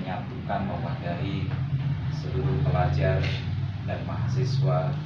menyatukan, mewadahi seluruh pelajar dan mahasiswa.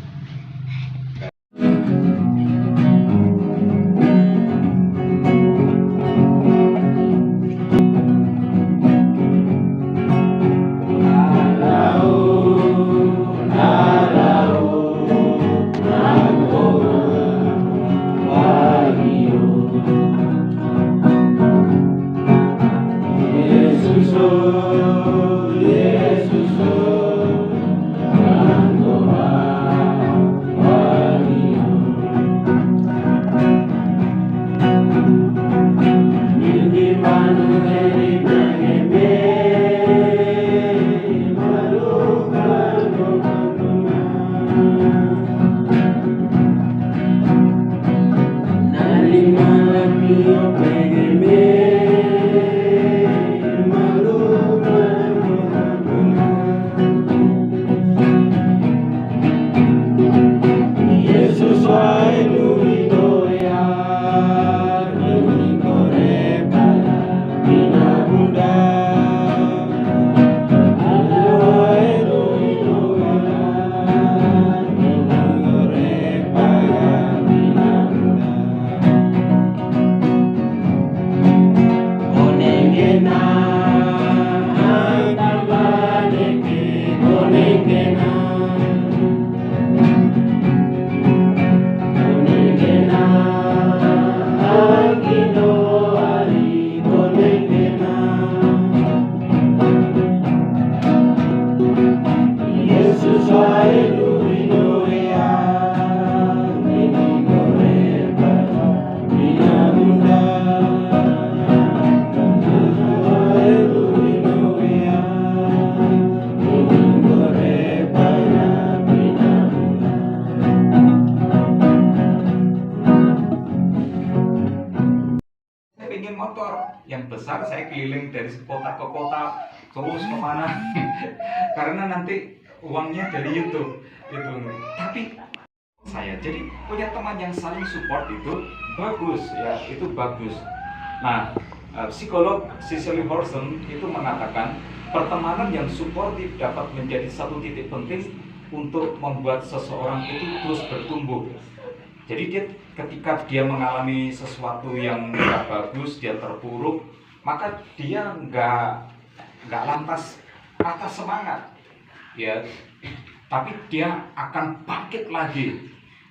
Ingin motor yang besar, saya keliling dari kota ke kota terus kemana karena nanti uangnya dari YouTube itu. Tapi saya jadi punya teman yang saling support itu bagus ya, itu bagus. Nah, psikolog Cecily Horson itu mengatakan pertemanan yang suportif dapat menjadi satu titik penting untuk membuat seseorang itu terus bertumbuh. Jadi ketika dia mengalami sesuatu yang nggak bagus, dia terpuruk, maka dia nggak lantas patah semangat, ya. Tapi dia akan bangkit lagi,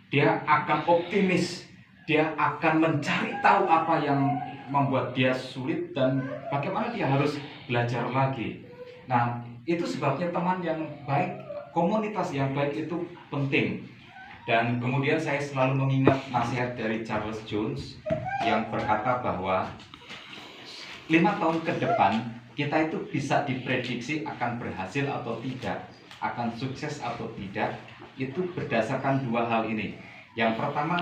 dia akan optimis, dia akan mencari tahu apa yang membuat dia sulit dan bagaimana dia harus belajar lagi. Nah, itu sebabnya teman yang baik, komunitas yang baik itu penting. Dan kemudian saya selalu mengingat nasihat dari Charles Jones yang berkata bahwa 5 tahun ke depan kita itu bisa diprediksi akan berhasil atau tidak, akan sukses atau tidak, itu berdasarkan 2 hal ini. Yang pertama,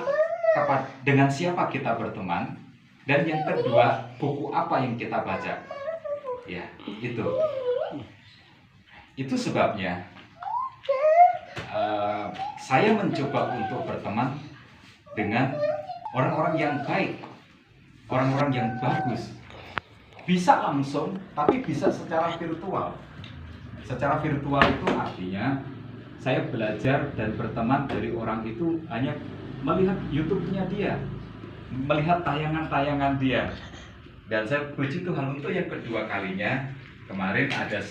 dengan siapa kita berteman, dan yang kedua, buku apa yang kita baca. Ya, itu. Itu sebabnya saya mencoba untuk berteman dengan orang-orang yang baik, orang-orang yang bagus. Bisa langsung, tapi bisa secara virtual. Secara virtual itu artinya saya belajar dan berteman dari orang itu hanya melihat YouTube-nya dia, melihat tayangan-tayangan dia. Dan saya puji Tuhan untuk yang kedua kalinya, kemarin ada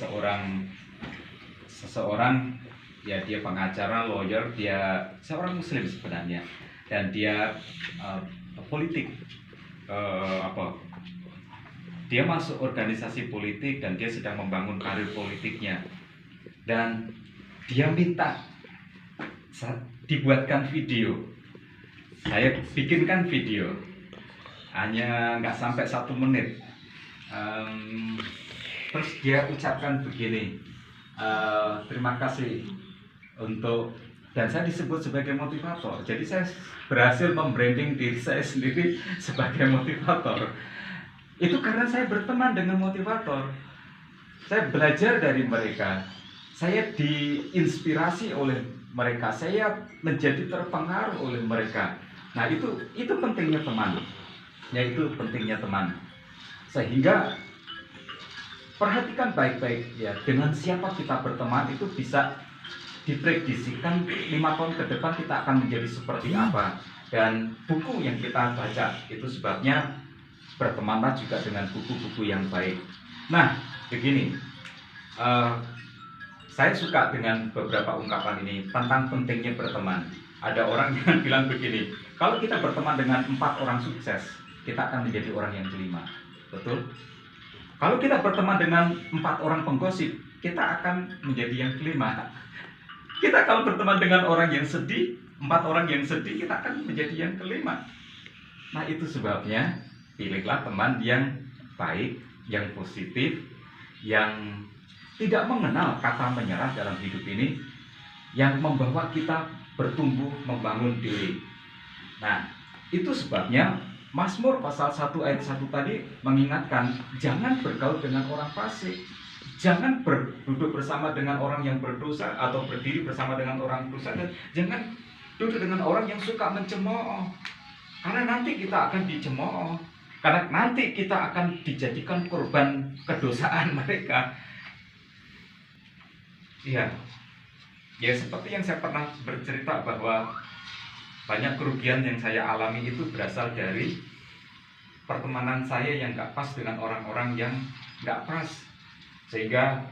seseorang ya, dia pengacara, lawyer, dia seorang Muslim sebenarnya, dan dia politik, dia masuk organisasi politik dan dia sedang membangun karir politiknya, dan dia minta dibuatkan video. Saya bikinkan video, hanya nggak sampai 1 menit. Terus dia ucapkan begini, terima kasih untuk, dan saya disebut sebagai motivator. Jadi saya berhasil membranding diri saya sendiri sebagai motivator. Itu karena saya berteman dengan motivator. Saya belajar dari mereka. Saya diinspirasi oleh mereka. Saya menjadi terpengaruh oleh mereka. Nah, itu pentingnya teman. Ya, itu pentingnya teman. Sehingga perhatikan baik-baik ya, dengan siapa kita berteman itu bisa diprediksikan 5 tahun ke depan kita akan menjadi seperti apa. Dan buku yang kita baca itu sebabnya bertemanlah juga dengan buku-buku yang baik. Nah, begini, saya suka dengan beberapa ungkapan ini tentang pentingnya berteman. Ada orang yang bilang begini, kalau kita berteman dengan 4 orang sukses, kita akan menjadi orang yang kelima. Betul? Kalau kita berteman dengan 4 orang penggosip, kita akan menjadi yang kelima. Kita kalau berteman dengan orang yang sedih, 4 orang yang sedih, kita akan menjadi yang kelima. Nah, itu sebabnya pilihlah teman yang baik, yang positif, yang tidak mengenal kata menyerah dalam hidup ini, yang membawa kita bertumbuh membangun diri. Nah, itu sebabnya Mazmur pasal 1 ayat 1 tadi mengingatkan, jangan bergaul dengan orang fasik, jangan duduk bersama dengan orang yang berdosa atau berdiri bersama dengan orang dosa, dan jangan duduk dengan orang yang suka mencemooh, karena nanti kita akan dicemooh, karena nanti kita akan dijadikan korban kedosaan mereka. Iya, ya seperti yang saya pernah bercerita bahwa banyak kerugian yang saya alami itu berasal dari pertemanan saya yang gak pas dengan orang-orang yang gak pas, sehingga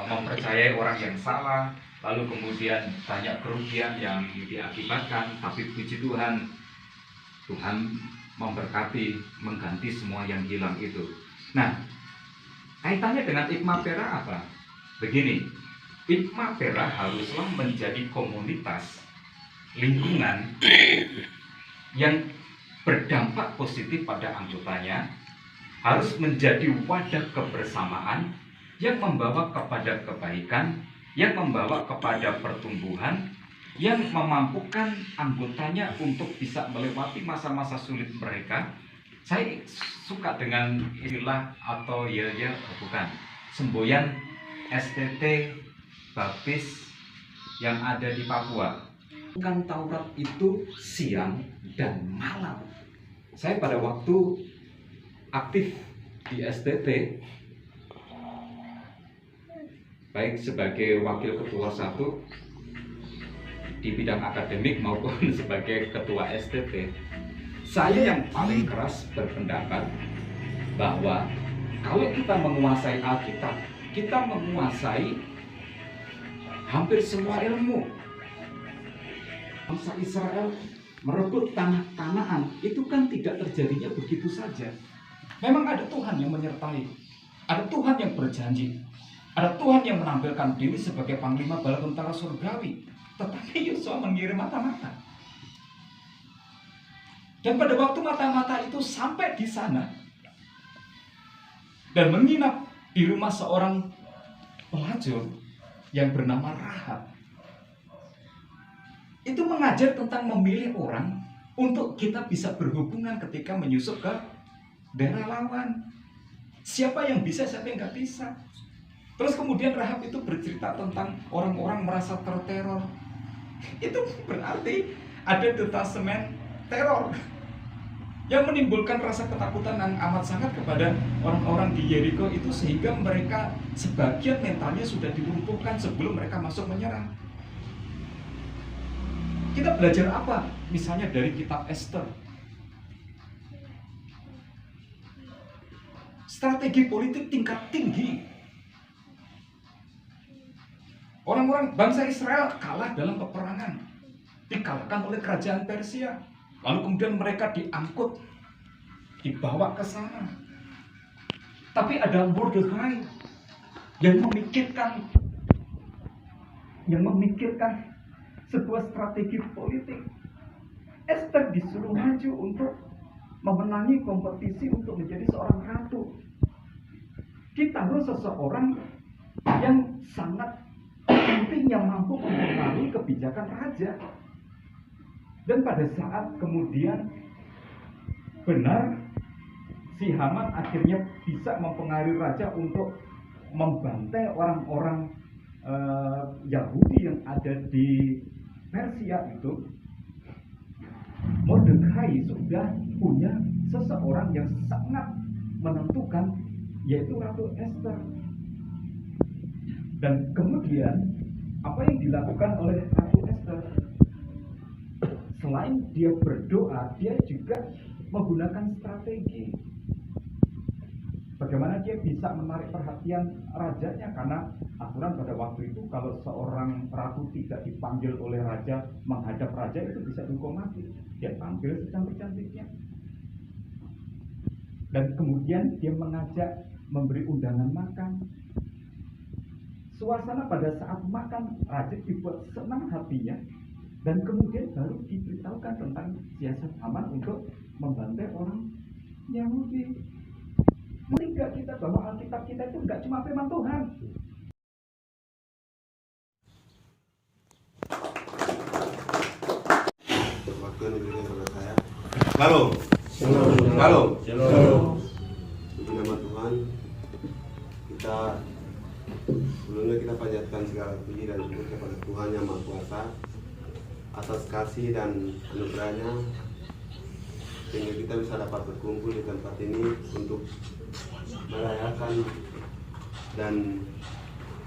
mempercayai orang yang salah, lalu kemudian banyak kerugian yang diakibatkan. Tapi puji Tuhan, Tuhan memberkati, mengganti semua yang hilang itu. Nah, kaitannya dengan Ikma Pera apa? Begini, Ikma Pera haruslah menjadi komunitas lingkungan yang berdampak positif pada anggotanya, harus menjadi wadah kebersamaan yang membawa kepada kebaikan, yang membawa kepada pertumbuhan, yang memampukan anggotanya untuk bisa melewati masa-masa sulit mereka. Saya suka dengan istilah atau semboyan STT Baptis yang ada di Papua. Bukan Taurat itu siang dan malam. Saya pada waktu aktif di STT, baik sebagai wakil ketua 1 di bidang akademik maupun sebagai ketua STT, saya yang paling keras berpendapat bahwa kalau kita menguasai Alkitab, kita menguasai hampir semua ilmu. Bangsa Israel merebut tanah Kanaan itu kan tidak terjadinya begitu saja. Memang ada Tuhan yang menyertai, ada Tuhan yang berjanji, ada Tuhan yang menampilkan diri sebagai panglima bala tentara surgawi. Tetapi Yosua mengirim mata-mata. Dan pada waktu mata-mata itu sampai di sana dan menginap di rumah seorang pelacur yang bernama Rahab, itu mengajar tentang memilih orang untuk kita bisa berhubungan ketika menyusup ke daerah lawan. Siapa yang bisa, siapa yang nggak bisa. Terus kemudian Rahab itu bercerita tentang orang-orang merasa terteror. Itu berarti ada detasemen teror yang menimbulkan rasa ketakutan yang amat sangat kepada orang-orang di Yeriko itu, sehingga mereka sebagian mentalnya sudah dilumpuhkan sebelum mereka masuk menyerang. Kita belajar apa? Misalnya dari kitab Esther. Strategi politik tingkat tinggi. Orang-orang bangsa Israel kalah dalam peperangan, dikalahkan oleh kerajaan Persia. Lalu kemudian mereka diangkut, dibawa ke sana. Tapi ada Mordekai yang memikirkan sebuah strategi politik. Esther disuruh maju untuk memenangi kompetisi untuk menjadi seorang ratu. Ditaruh seseorang yang sangat penting, yang mampu mempengaruhi kebijakan raja. Dan pada saat kemudian benar si Haman akhirnya bisa mempengaruhi raja untuk membantai orang-orang Yahudi yang ada di Persia itu, Mordekai sudah punya seseorang yang sangat menentukan yaitu Ratu Esther. Dan kemudian apa yang dilakukan oleh Ratu Esther? Selain dia berdoa, dia juga menggunakan strategi. Bagaimana dia bisa menarik perhatian rajanya, karena aturan pada waktu itu kalau seorang ratu tidak dipanggil oleh raja menghadap raja itu bisa dihukum mati. Dia tampil secantik-cantiknya. Dan kemudian dia mengajak, memberi undangan makan. Suasana pada saat makan, raja dibuat senang hatinya. Dan kemudian baru diberitahukan tentang siasat Haman untuk membantai orang Yahudi. Melihat kita bahwa Alkitab kita itu enggak cuma firman Tuhan. Waktu yang diberikan kepada saya. Halo. Puji nama Tuhan. Sebelumnya kita panjatkan segala puji dan syukur kepada Tuhan yang Maha Kuasa atas kasih dan anugerahnya, sehingga kita bisa dapat berkumpul di tempat ini untuk merayakan dan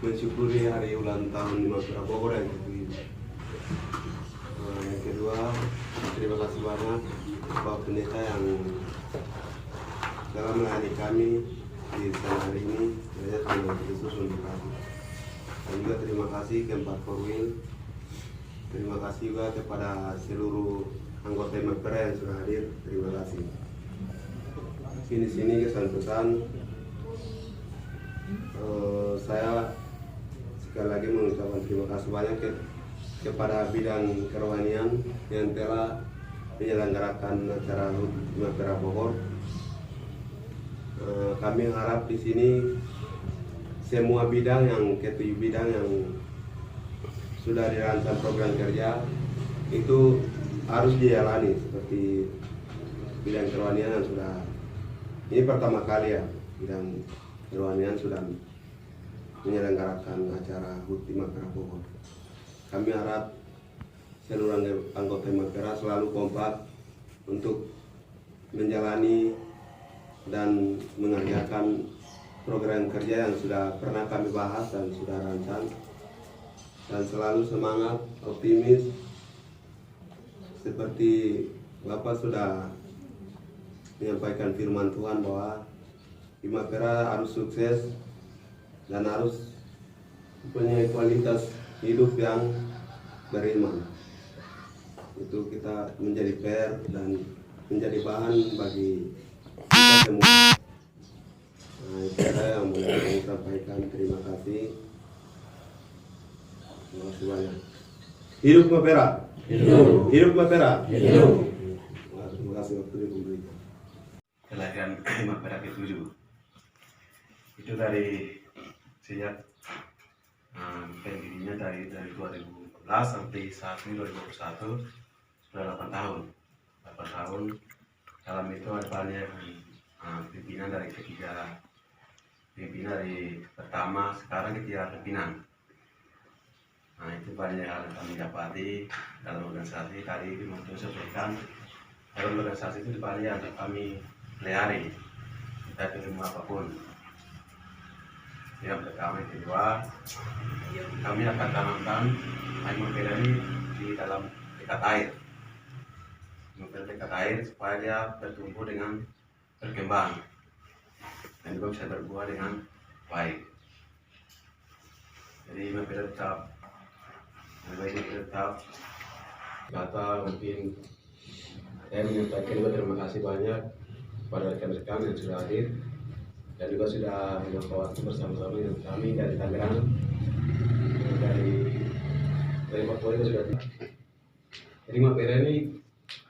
mensyukuri hari ulang tahun Mapera Bogor yang ke-7. Yang kedua, terima kasih banyak Bapak Pendeta yang telah melayani kami di siang hari ini. Saya terima Yesus untuk kami. Dan juga terima kasih ke Empat Korwil. Terima kasih juga kepada seluruh anggota Mapera yang sudah hadir. Terima kasih. Sini kesan-pesan saya sekali lagi mengucapkan terima kasih banyak kepada bidang kerohanian yang telah menyelenggarakan acara HUT Mapera Bogor. Kami harap di sini semua bidang yang ke-7 bidang yang sudah dirancang program kerja itu harus dijalani, seperti bidang kerohanian yang sudah ini pertama kali ya bidang kerohanian sudah menyelenggarakan acara HUT Mapera Bogor. Kami harap seluruh anggota Mapera selalu kompak untuk menjalani dan mengerjakan program kerja yang sudah pernah kami bahas dan sudah rancang, dan selalu semangat, optimis, seperti Bapak sudah menyampaikan firman Tuhan bahwa di Mapera harus sukses dan harus punya kualitas hidup yang beriman. Itu kita menjadi fair dan menjadi bahan bagi kita semua. Nah, itu saya yang boleh sampaikan. Terima kasih. Terima kasih banyak. Hidup Mapera. Hidup Mapera. Terima kasih waktu diberikan. Kelahiran Mapera ke-7 itu dari sejak pendirinya dari 2014 sampai saat ini 2021 sudah 8 tahun. Dalam itu ada banyak pimpinan dari ketiga pimpinan dari pertama sekarang ketiga pimpinan. Nah, itu banyak hal yang kami dapati dalam organisasi. Tadi mau sampaikan, dalam organisasi itu banyak yang kami pelihara, kita ilmu apapun. Yang pertama, yang kedua, kami akan tanamkan air Mapera ini di dalam dekat air. Mapera dekat air supaya dia bertumbuh dengan berkembang dan juga bisa berbuah dengan baik. Jadi Mapera tetap kata mungkin saya menyampaikan juga terima kasih banyak kepada rekan-rekan yang sudah hadir dan juga sudah menyapa waktu bersama-sama dengan kami dari Tangerang, dari Papua itu sudah. Jadi Mapera ini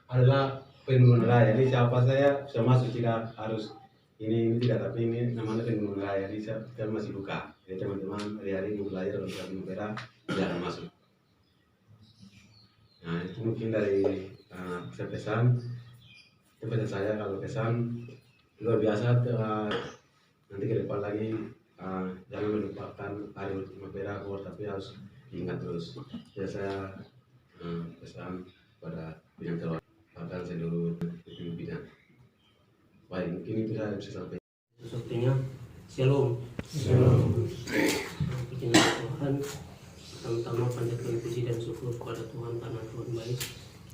adalah penurunan raya. Ini siapa saya bisa masuk, tidak harus ini tidak, tapi ini namanya penurunan raya. Jadi saya masih buka. Jadi teman-teman hari-hari mau belajar dalam Mapera jangan masuk. Nah, itu mungkin dari pesan saya. Kalau pesan luar biasa, nanti ke depan lagi jangan melupakan hari Mapera Bogor, tapi harus diingat terus. Ya, saya pesan pada bidang kerohanian bahkan seluruh pimpinan. Baik, mungkin itu saya bisa sampaikan. Sepertinya Shalom. Shalom. Puji nama Tuhan. Pertama-tama panjatkan puji dan syukur kepada Tuhan karena Tuhan baik.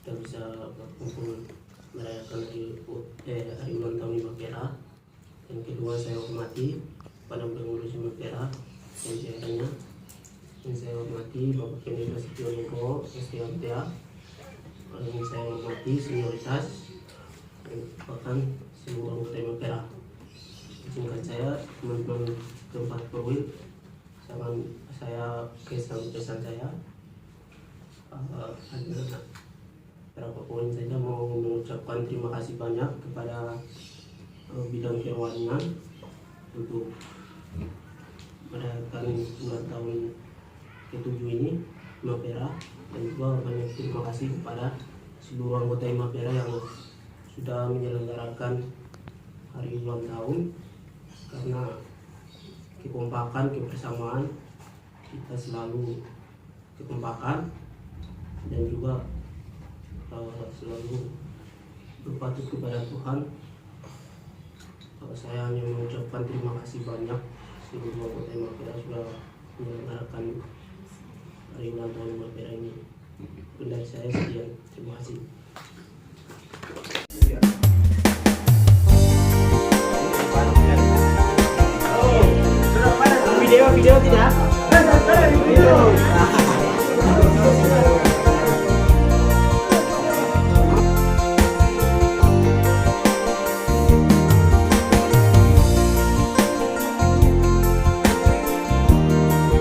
Kita bisa berkumpul merayakan hari ulang tahun Lima Pera. Yang kedua, saya hormati pada pengurus Lima Pera dan jajarannya. Dan saya hormati Bapak Pendeta Setioniko, SDMTA. Dan saya hormati senioritas dan bahkan seluruh anggota Lima Pera. Singkat saya, teman-teman keempat perwil, saya pesan saya ada beberapa poin saja. Mau mengucapkan terima kasih banyak kepada bidang kerohanian untuk merayakan ulang tahun ke-7 ini Lima Pera, dan juga banyak terima kasih kepada seluruh anggota Lima Pera yang sudah menyelenggarakan hari ulang tahun. Karena kekompakan, kebersamaan, kita selalu kekompakan dan juga selalu berpatut kepada Tuhan. Saya hanya mengucapkan terima kasih banyak seluruh anggota Lima Pera sudah menyelenggarakan hari ulang tahun Lima Pera ini. Dari saya sekian, terima kasih. Video tidak? Video.